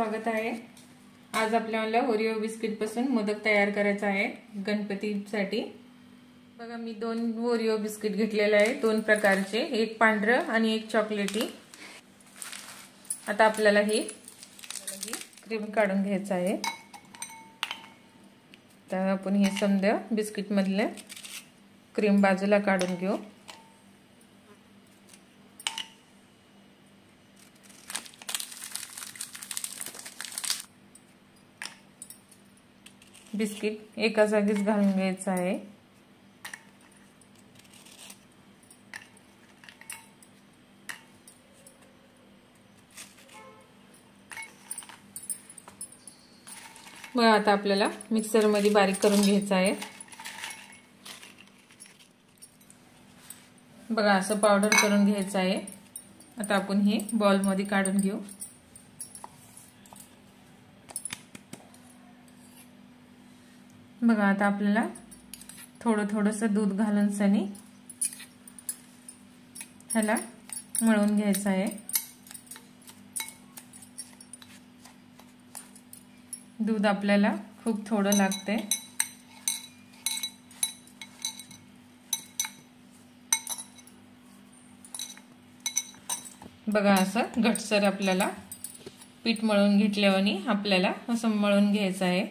स्वागत आहे। आज आपल्याला ओरिओ बिस्किट पासून मोदक तयार करायचा आहे गणपतीसाठी। बघा मी 2 ओरिओ बिस्किट घेतलेले आहे, 2 प्रकारचे, एक पांढरं आणि एक चॉकलेटी। आता आपल्याला ही क्रीम काढून घ्यायचं आहे। तर आपण हे समजा बिस्किट मधले क्रीम बाजूला काढून घेऊ। बिस्किट एका जागीच घालून घ्यायचं आहे। मग आता आपल्याला मिक्सर मध्ये बारीक करून घ्यायचं आहे। बघा असं पावडर करून घ्यायचं आहे। आता आपण हे बॉल मध्ये काढून घेऊ। बघा आता आपल्याला थोडंसं दूध घालून सनी ह्याला मळून घ्यायचं आहे। दूध आपल्याला खूप थोडं लागते। बघा असं घटसर आपल्याला पीठ मळून घेतल्याने आपल्याला असं मळून घ्यायचं आहे।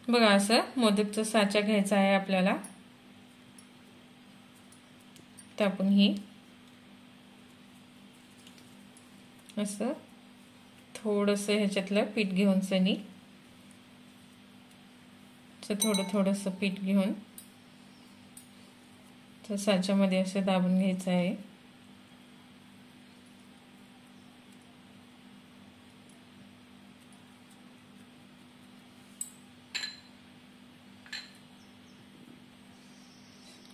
बघा असं मोदकचा साचा घ्यायचा आहे आपल्याला। तर आपण ही असं थोडंसं ह्याच्यातलं पीठ घेऊन सनी थोडंसं पीठ घेऊन तर साच्यामध्ये असं दाबून घ्यायचं आहे।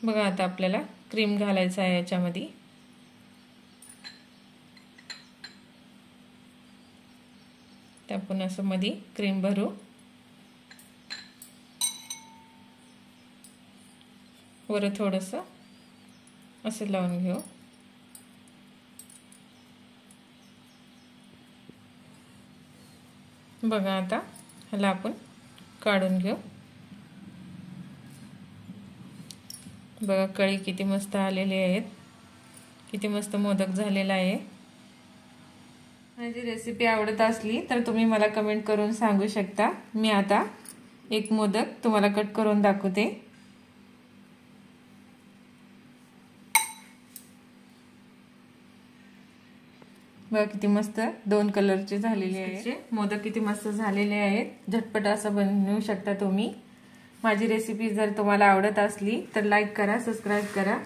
बघा आता आपल्याला क्रीम घालायचं आहे याच्यामध्ये। तर आपण असं मध्ये क्रीम भरू। वर थोडंसं असं लावून घेऊ। बघा आता ह्याला आपण काढून घेऊ। बघा कळी किती मस्त आलेली आहेत, किती मस्त मोदक झालेला आहे। माझी रेसिपी आवडत असली तर तुम्ही मला कमेंट करून सांगू शकता। मी आता एक मोदक तुम्हाला कट करून दाखवते। बघा किती मस्त 2 कलरचे झालेले आहेत मोदक, किती मस्त झालेले आहेत। झटपट असं बनवू शकता तुम्ही। माझी रेसिपी जर तुम्हाला आवडत असली तर लाईक करा, सबस्क्राइब करा